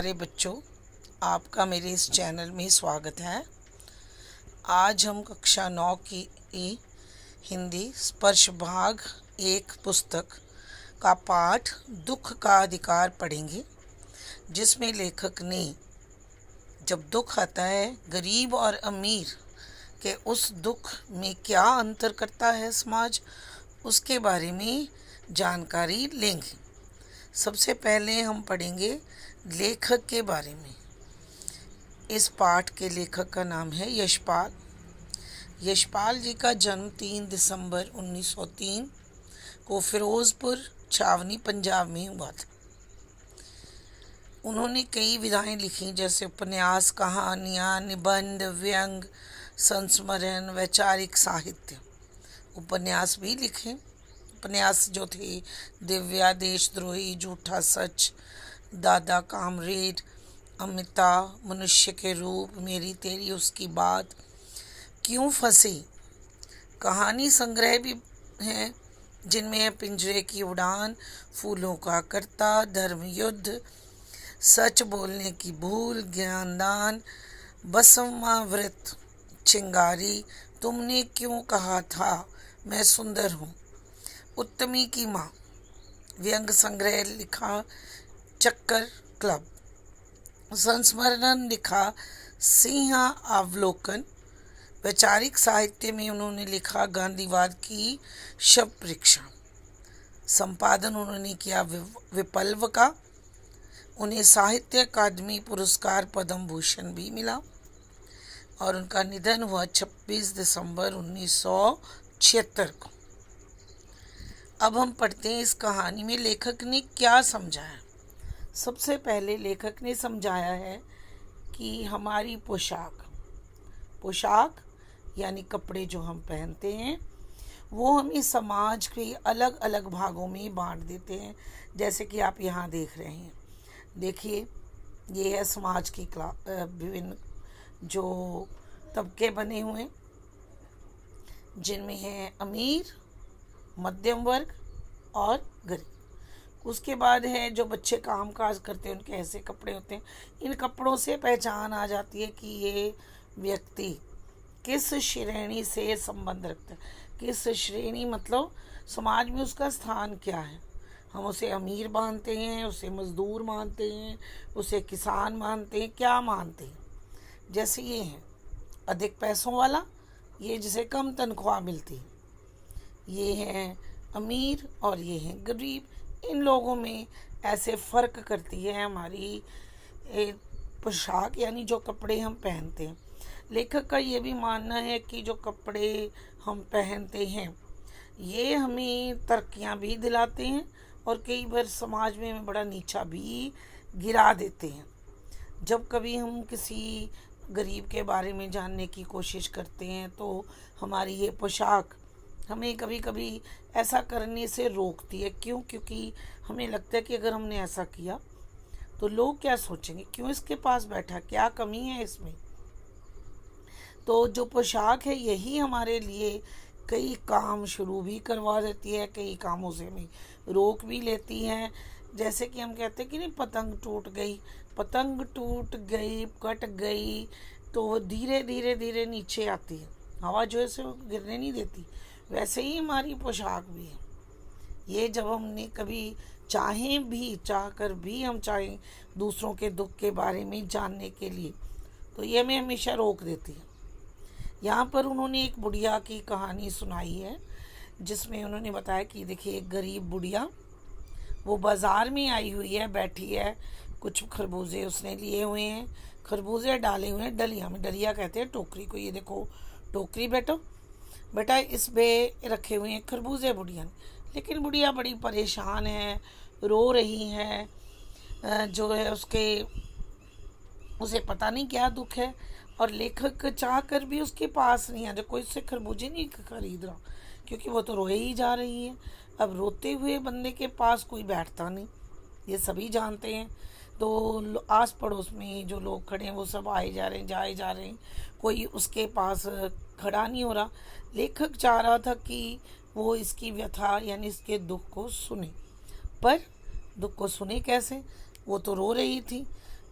प्यारे बच्चों, आपका मेरे इस चैनल में स्वागत है। आज हम कक्षा 9 की हिंदी स्पर्श भाग 1 पुस्तक का पाठ दुख का अधिकार पढ़ेंगे, जिसमें लेखक ने जब दुख आता है गरीब और अमीर के उस दुख में क्या अंतर करता है समाज, उसके बारे में जानकारी लेंगे। सबसे पहले हम पढ़ेंगे लेखक के बारे में। इस पाठ के लेखक का नाम है यशपाल। यशपाल जी का जन्म 3 दिसंबर 1903 को फिरोजपुर छावनी पंजाब में हुआ था। उन्होंने कई विधाएं लिखी, जैसे उपन्यास, कहानियाँ, निबंध, व्यंग, संस्मरण, वैचारिक साहित्य। उपन्यास भी लिखे। उपन्यास जो थे दिव्या, देशद्रोही, झूठा सच, दादा कामरेड, अमिता, मनुष्य के रूप, मेरी तेरी उसकी बात, क्यों फंसे। कहानी संग्रह भी हैं, जिनमें है पिंजरे की उड़ान, फूलों का करता, धर्म युद्ध, सच बोलने की भूल, ज्ञानदान, बसवामृत, चिंगारी, तुमने क्यों कहा था मैं सुंदर हूँ, उत्तमी की माँ। व्यंग संग्रह लिखा चक्कर क्लब। संस्मरण लिखा सिंहा अवलोकन। वैचारिक साहित्य में उन्होंने लिखा गांधीवाद की शव परीक्षा। संपादन उन्होंने किया विप्लव का। उन्हें साहित्य अकादमी पुरस्कार पद्म भूषण भी मिला और उनका निधन हुआ 26 दिसंबर 1976 को। अब हम पढ़ते हैं इस कहानी में लेखक ने क्या समझाया। सबसे पहले लेखक ने समझाया है कि हमारी पोशाक यानी कपड़े जो हम पहनते हैं, वो हमें समाज के अलग अलग भागों में बांट देते हैं। जैसे कि आप यहाँ देख रहे हैं, देखिए, ये है समाज की विभिन्न जो तबके बने हुए, जिनमें है अमीर, मध्यम वर्ग और गरीब। उसके बाद है जो बच्चे काम काज करते हैं, उनके ऐसे कपड़े होते हैं। इन कपड़ों से पहचान आ जाती है कि ये व्यक्ति किस श्रेणी से संबंध रखता है। किस श्रेणी मतलब समाज में उसका स्थान क्या है। हम उसे अमीर मानते हैं, उसे मजदूर मानते हैं, उसे किसान मानते हैं, क्या मानते हैं। जैसे ये है अधिक पैसों वाला, ये जिसे कम तनख्वाह मिलती है। ये है अमीर और ये है गरीब। इन लोगों में ऐसे फ़र्क करती है हमारी पोशाक, यानी जो कपड़े हम पहनते हैं। लेखक का ये भी मानना है कि जो कपड़े हम पहनते हैं, ये हमें तरक्कियां भी दिलाते हैं और कई बार समाज में हमें बड़ा नीचा भी गिरा देते हैं। जब कभी हम किसी गरीब के बारे में जानने की कोशिश करते हैं, तो हमारी ये पोशाक हमें कभी कभी ऐसा करने से रोकती है। क्यों? क्योंकि हमें लगता है कि अगर हमने ऐसा किया तो लोग क्या सोचेंगे, क्यों इसके पास बैठा, क्या कमी है इसमें। तो जो पोशाक है, यही हमारे लिए कई काम शुरू भी करवा देती है, कई कामों से हमें रोक भी लेती है। जैसे कि हम कहते हैं कि नहीं, पतंग टूट गई, कट गई, तो धीरे धीरे धीरे नीचे आती है, हवा जो है से वो गिरने नहीं देती। वैसे ही हमारी पोशाक भी है। ये जब हमने कभी चाह कर भी हम चाहें दूसरों के दुख के बारे में जानने के लिए, तो ये हमें हमेशा रोक देती है। यहाँ पर उन्होंने एक बुढ़िया की कहानी सुनाई है, जिसमें उन्होंने बताया कि देखिए, एक गरीब बुढ़िया वो बाज़ार में आई हुई है, बैठी है, कुछ खरबूजे उसने लिए हुए हैं, खरबूजे डाले हुए हैं डलिया में। डलिया कहते हैं टोकरी को। ये देखो टोकरी बेटा इसमें रखे हुए हैं खरबूजे बुढ़िया ने। लेकिन बुढ़िया बड़ी परेशान है, रो रही है, जो है उसे पता नहीं क्या दुख है। और लेखक चाह कर भी उसके पास नहीं आ रहा, कोई उससे खरबूजे नहीं खरीद रहा, क्योंकि वो तो रोए ही जा रही है। अब रोते हुए बंदे के पास कोई बैठता नहीं, ये सभी जानते हैं। तो आस पड़ोस में जो लोग खड़े हैं, वो सब आए जा रहे हैं, जाए जा रहे हैं, कोई उसके पास खड़ा नहीं हो रहा। लेखक चाह रहा था कि वो इसकी व्यथा यानी इसके दुख को सुने, पर दुख को सुने कैसे, वो तो रो रही थी।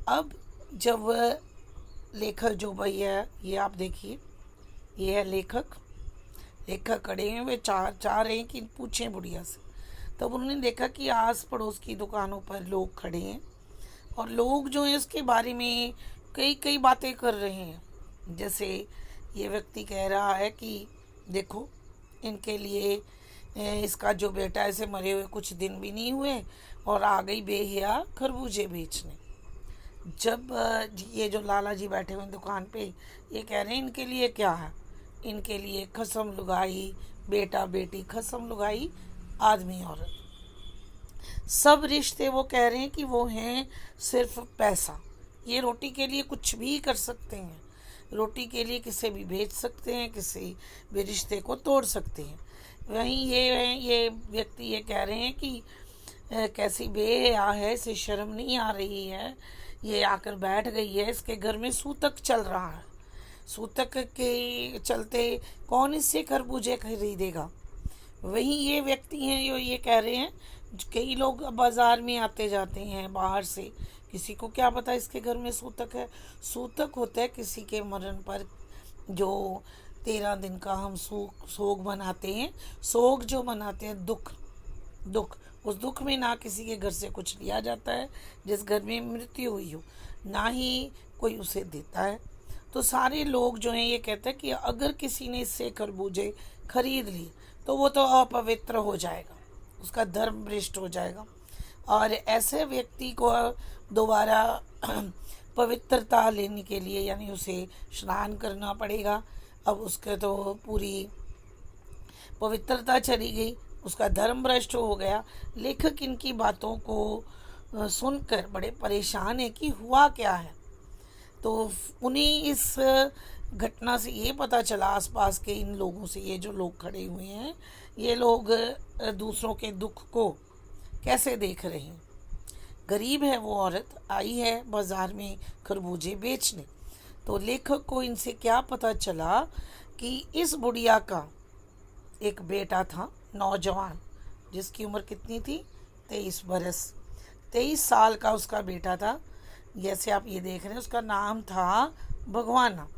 अब जब लेखक जो भैया, ये आप देखिए, ये है लेखक। लेखक खड़े हैं, वे चाह रहे हैं कि पूछें बुढ़िया से। तब उन्होंने देखा कि आस पड़ोस की दुकानों पर लोग खड़े हैं और लोग जो हैं इसके बारे में कई कई बातें कर रहे हैं। जैसे ये व्यक्ति कह रहा है कि देखो, इनके लिए इसका जो बेटा ऐसे मरे हुए कुछ दिन भी नहीं हुए और आ गई बेहिया खरबूजे बेचने। जब ये जो लाला जी बैठे हुए दुकान पे, ये कह रहे हैं इनके लिए क्या है, इनके लिए खसम लुगाई, बेटा बेटी, खसम लुगाई, आदमी औरत, सब रिश्ते वो कह रहे हैं कि वो हैं सिर्फ पैसा। ये रोटी के लिए कुछ भी कर सकते हैं, रोटी के लिए किसे भी बेच सकते हैं, किसी भी रिश्ते को तोड़ सकते हैं। वहीं ये व्यक्ति ये कह रहे हैं कि कैसी बेहया है, इसे शर्म नहीं आ रही है, ये आकर बैठ गई है, इसके घर में सूतक चल रहा है, सूतक के चलते कौन इससे खरबूजे खरीदेगा। वहीं ये व्यक्ति हैं जो ये कह रहे हैं, कई लोग बाज़ार में आते जाते हैं बाहर से, किसी को क्या पता इसके घर में सूतक है। सूतक होता है किसी के मरण पर जो 13 दिन का हम सोग मनाते हैं। सोग जो मनाते हैं, दुख, उस दुख में ना किसी के घर से कुछ लिया जाता है जिस घर में मृत्यु हुई हो, ना ही कोई उसे देता है। तो सारे लोग जो हैं ये कहते हैं कि अगर किसी ने इससे खरबूजे खरीद लिए तो वो तो अपवित्र हो जाएगा, उसका धर्म भ्रष्ट हो जाएगा और ऐसे व्यक्ति को दोबारा पवित्रता लेने के लिए यानी उसे स्नान करना पड़ेगा। अब उसके तो पूरी पवित्रता चली गई, उसका धर्म भ्रष्ट हो गया। लेखक इनकी बातों को सुनकर बड़े परेशान है कि हुआ क्या है। तो उन्हें इस घटना से ये पता चला, आसपास के इन लोगों से, ये जो लोग खड़े हुए हैं, ये लोग दूसरों के दुख को कैसे देख रहे हैं। गरीब है वो औरत, आई है बाज़ार में खरबूजे बेचने। तो लेखक को इनसे क्या पता चला कि इस बुढ़िया का एक बेटा था, नौजवान, जिसकी उम्र कितनी थी, 23 बरस, 23 साल का उसका बेटा था। जैसे आप ये देख रहे हैं, उसका नाम था भगवाना।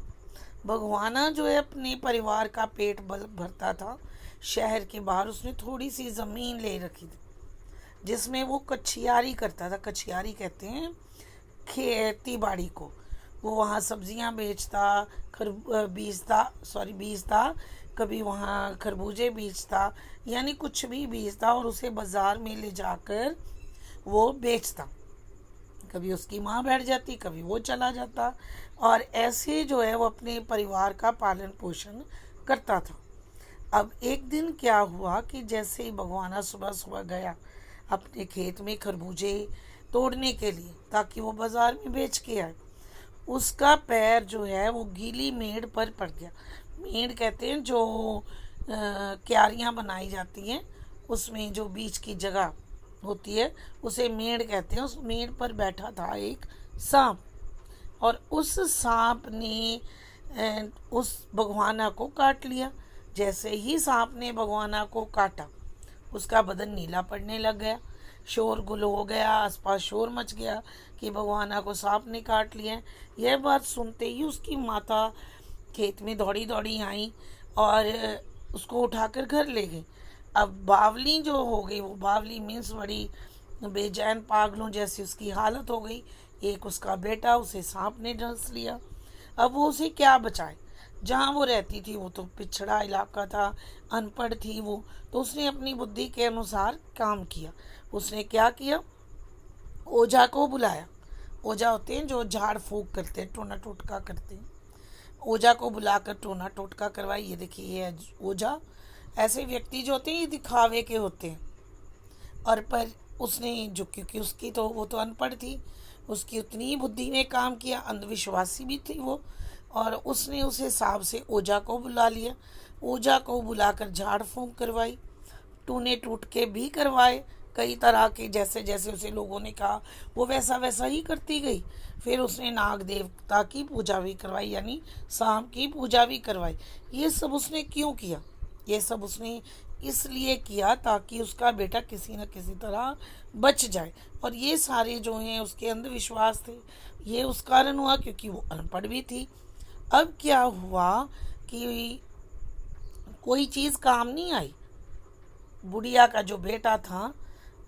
भगवाना जो है अपने परिवार का पेट भरता था। शहर के बाहर उसने थोड़ी सी ज़मीन ले रखी थी जिसमें वो कछियारी करता था। कछियारी कहते हैं खेती बाड़ी को। वो वहाँ सब्जियाँ बेचता, बीजता, कभी वहाँ खरबूजे बेचता, यानी कुछ भी बेचता और उसे बाज़ार में ले जाकर वो बेचता। कभी उसकी माँ बैठ जाती, कभी वो चला जाता और ऐसे जो है वो अपने परिवार का पालन पोषण करता था। अब एक दिन क्या हुआ कि जैसे ही भगवाना सुबह सुबह गया अपने खेत में खरबूजे तोड़ने के लिए ताकि वो बाज़ार में बेच के आए, उसका पैर जो है वो गीली मेड़ पर पड़ गया। मेड़ कहते हैं जो क्यारियाँ बनाई जाती हैं, उसमें जो बीच की जगह होती है उसे मेड़ कहते हैं। उस मेड़ पर बैठा था एक सांप और उस सांप ने उस भगवाना को काट लिया। जैसे ही सांप ने भगवाना को काटा, उसका बदन नीला पड़ने लग गया, शोरगुल हो गया, आसपास शोर मच गया कि भगवाना को सांप ने काट लिया। यह बात सुनते ही उसकी माता खेत में दौड़ी दौड़ी आई और उसको उठाकर घर ले गई। अब बावली जो हो गई, वो बावली मीन्स बड़ी बेचैन पागलों जैसी उसकी हालत हो गई। एक उसका बेटा, उसे सांप ने डस लिया। अब वो उसे क्या बचाए। जहाँ वो रहती थी वो तो पिछड़ा इलाका था, अनपढ़ थी वो, तो उसने अपनी बुद्धि के अनुसार काम किया। उसने क्या किया, ओझा को बुलाया। ओझा होते हैं जो झाड़ फूंक करते हैं, टोना टोटका करते हैं। ओझा को बुलाकर टोना टोटका करवाई। ये देखिए, ये ओझा ऐसे व्यक्ति जो होते हैं ये दिखावे के होते हैं। और पर उसने जो, क्योंकि उसकी तो वो तो अनपढ़ थी, उसकी उतनी ही बुद्धि ने काम किया, अंधविश्वासी भी थी वो, और उसने उस हिसाब से ओझा को बुला लिया। ओझा को बुलाकर झाड़ फूंक करवाई, टूने टूटके भी करवाए कई तरह के। जैसे जैसे उसे लोगों ने कहा वो वैसा वैसा ही करती गई। फिर उसने नाग देवता की पूजा भी करवाई, यानी सांप की पूजा भी करवाई। ये सब उसने क्यों किया, ये सब उसने इसलिए किया ताकि उसका बेटा किसी न किसी तरह बच जाए। और ये सारे जो हैं उसके अंधविश्वास थे। ये उस कारण हुआ क्योंकि वो अनपढ़ भी थी। अब क्या हुआ कि कोई चीज़ काम नहीं आई। बुढ़िया का जो बेटा था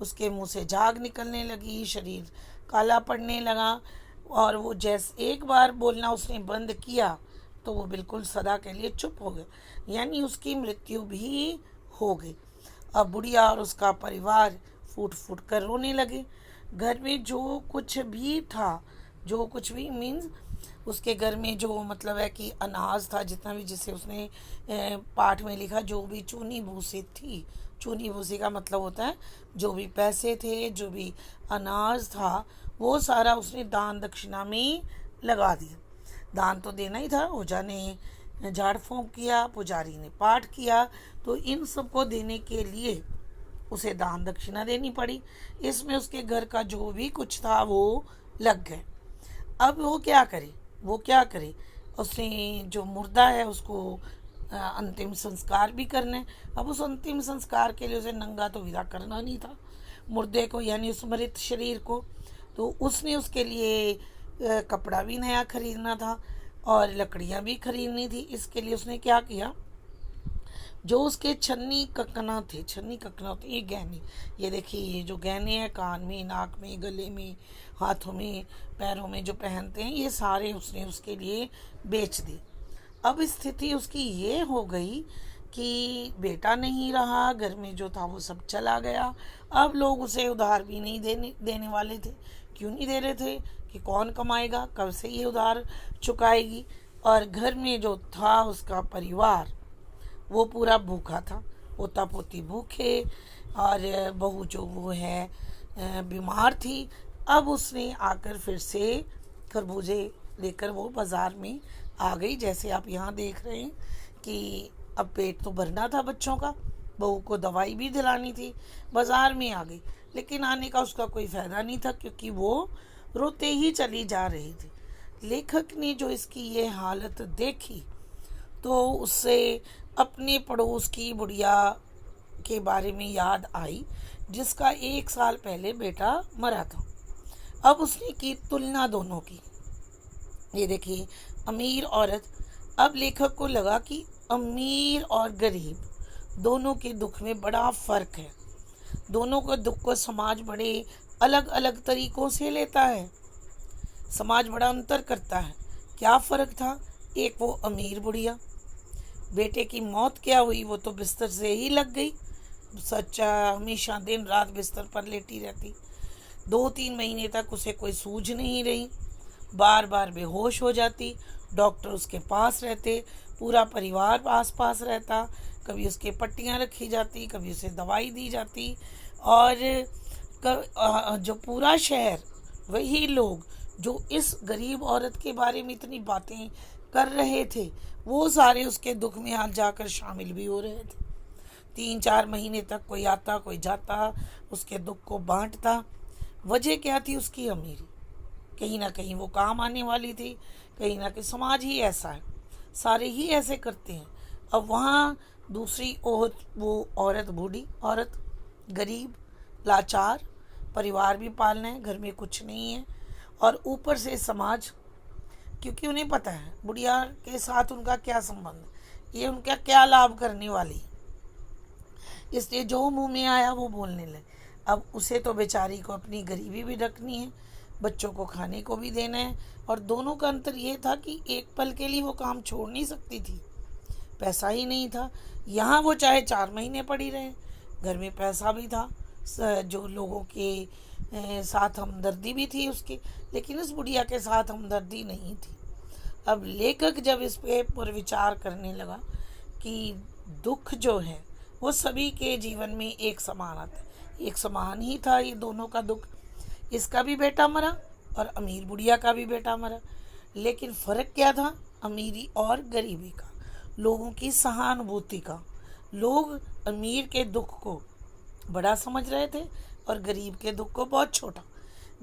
उसके मुंह से झाग निकलने लगी, शरीर काला पड़ने लगा, और वो जैसे एक बार बोलना उसने बंद किया तो वो बिल्कुल सदा के लिए चुप हो गए, यानी उसकी मृत्यु भी हो गई। अब बुढ़िया और उसका परिवार फूट फूट कर रोने लगे। घर में जो कुछ भी था, जो कुछ भी मीन्स उसके घर में जो मतलब है कि अनाज था, जितना भी, जिसे उसने पाठ में लिखा, जो भी चूनी भूसी थी, चूनी भूसी का मतलब होता है जो भी पैसे थे, जो भी अनाज था, वो सारा उसने दान दक्षिणा में लगा दिया। दान तो देना ही था। ओझा ने झाड़ फूंक किया, पुजारी ने पाठ किया, तो इन सबको देने के लिए उसे दान दक्षिणा देनी पड़ी। इसमें उसके घर का जो भी कुछ था वो लग गए। अब वो क्या करे, वो क्या करे, उसने जो मुर्दा है उसको अंतिम संस्कार भी करना है। अब उस अंतिम संस्कार के लिए उसे नंगा तो विदा करना नहीं था मुर्दे को, यानी उस मृत शरीर को। तो उसने उसके लिए कपड़ा भी नया खरीदना था और लकड़ियाँ भी खरीदनी थी। इसके लिए उसने क्या किया, जो उसके छन्नी ककना थे, छन्नी ककना होते ये गहने, ये देखिए ये जो गहने हैं कान में, नाक में, गले में, हाथों में, पैरों में जो पहनते हैं, ये सारे उसने उसके लिए बेच दिए। अब स्थिति उसकी ये हो गई कि बेटा नहीं रहा, घर में जो था वो सब चला गया। अब लोग उसे उधार भी नहीं देने वाले थे। क्यों नहीं दे रहे थे कि कौन कमाएगा, कब से ये उधार चुकाएगी। और घर में जो था उसका परिवार वो पूरा भूखा था, पोता पोती भूखे, और बहू जो वो है बीमार थी। अब उसने आकर फिर से खरबूजे लेकर वो बाज़ार में आ गई। जैसे आप यहाँ देख रहे हैं कि अब पेट तो भरना था बच्चों का, बहू को दवाई भी दिलानी थी, बाज़ार में आ गई। लेकिन आने का उसका कोई फ़ायदा नहीं था क्योंकि वो रोते ही चली जा रही थी। लेखक ने जो इसकी ये हालत देखी तो उससे अपने पड़ोस की बुढ़िया के बारे में याद आई जिसका 1 साल पहले बेटा मरा था। अब उसने की तुलना दोनों की। ये देखिए अमीर औरत। अब लेखक को लगा कि अमीर और गरीब दोनों के दुख में बड़ा फ़र्क है। दोनों को दुख को समाज बड़े अलग अलग तरीक़ों से लेता है। समाज बड़ा अंतर करता है। क्या फ़र्क था? एक वो अमीर बुढ़िया, बेटे की मौत क्या हुई, वो तो बिस्तर से ही लग गई। सच्चा हमेशा दिन रात बिस्तर पर लेटी रहती। 2-3 महीने तक उसे कोई सूझ नहीं रही, बार बार बेहोश हो जाती। डॉक्टर उसके पास रहते, पूरा परिवार आस पास रहता, कभी उसके पट्टियाँ रखी जाती, कभी उसे दवाई दी जाती। और जो पूरा शहर, वही लोग जो इस गरीब औरत के बारे में इतनी बातें कर रहे थे, वो सारे उसके दुख में आज जाकर शामिल भी हो रहे थे। 3-4 महीने तक कोई आता कोई जाता, उसके दुख को बांटता। वजह क्या थी? उसकी अमीरी। कहीं ना कहीं वो काम आने वाली थी, कहीं ना कहीं समाज ही ऐसा है, सारे ही ऐसे करते हैं। अब वहाँ दूसरी वो औरत, बूढ़ी औरत, गरीब, लाचार, परिवार भी पालना है, घर में कुछ नहीं है, और ऊपर से समाज, क्योंकि उन्हें पता है बुढ़िया के साथ उनका क्या संबंध, ये उनका क्या लाभ करने वाली, इसलिए जो मुंह में आया वो बोलने लगे। अब उसे तो बेचारी को अपनी गरीबी भी रखनी है, बच्चों को खाने को भी देना है। और दोनों का अंतर ये था कि एक पल के लिए वो काम छोड़ नहीं सकती थी, पैसा ही नहीं था। यहाँ वो चाहे 4 महीने पड़ी रहे, घर में पैसा भी था, जो लोगों के साथ हमदर्दी भी थी उसकी, लेकिन इस बुढ़िया के साथ हमदर्दी नहीं थी। अब लेखक जब इस पर विचार करने लगा कि दुख जो है वो सभी के जीवन में एक समान आता है, एक समान ही था ये दोनों का दुख। इसका भी बेटा मरा और अमीर बुढ़िया का भी बेटा मरा, लेकिन फ़र्क क्या था? अमीरी और गरीबी का, लोगों की सहानुभूति का। लोग अमीर के दुख को बड़ा समझ रहे थे और गरीब के दुख को बहुत छोटा।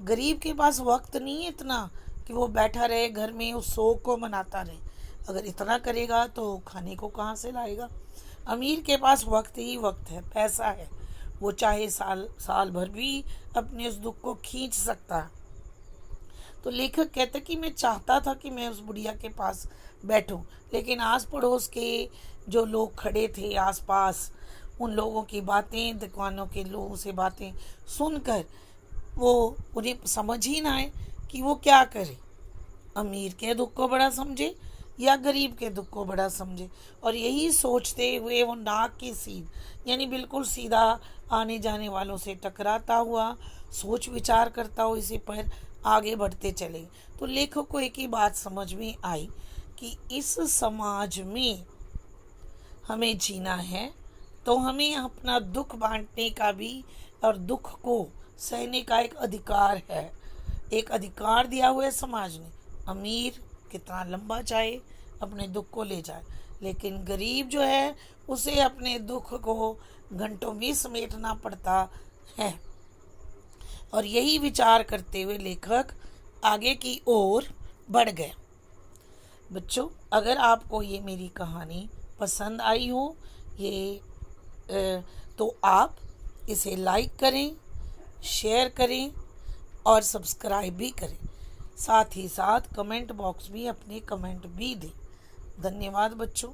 गरीब के पास वक्त नहीं है इतना कि वो बैठा रहे घर में उस शोक को मनाता रहे। अगर इतना करेगा तो खाने को कहाँ से लाएगा? अमीर के पास वक्त ही वक्त है, पैसा है, वो चाहे साल साल भर भी अपने उस दुख को खींच सकता है। तो लेखक कहता कि मैं चाहता था कि मैं उस बुढ़िया के पास बैठूं, लेकिन आस पड़ोस के जो लोग खड़े थे आसपास, उन लोगों की बातें, दुकानों के लोगों से बातें सुनकर वो उन्हें समझ ही ना आए कि वो क्या करे, अमीर के दुख को बड़ा समझे या गरीब के दुख को बड़ा समझे। और यही सोचते हुए वो नाक की सीध यानी बिल्कुल सीधा आने जाने वालों से टकराता हुआ, सोच विचार करता हुआ इसी पर आगे बढ़ते चले। तो लेखक को एक ही बात समझ में आई कि इस समाज में हमें जीना है तो हमें अपना दुख बांटने का भी और दुख को सहने का एक अधिकार है। एक अधिकार दिया हुआ है समाज ने। अमीर कितना लंबा चाहे अपने दुख को ले जाए, लेकिन गरीब जो है उसे अपने दुख को घंटों में समेटना पड़ता है। और यही विचार करते हुए लेखक आगे की ओर बढ़ गए। बच्चों, अगर आपको ये मेरी कहानी पसंद आई हो तो आप इसे लाइक करें, शेयर करें और सब्सक्राइब भी करें। साथ ही साथ कमेंट बॉक्स में अपने कमेंट भी दें। धन्यवाद बच्चों।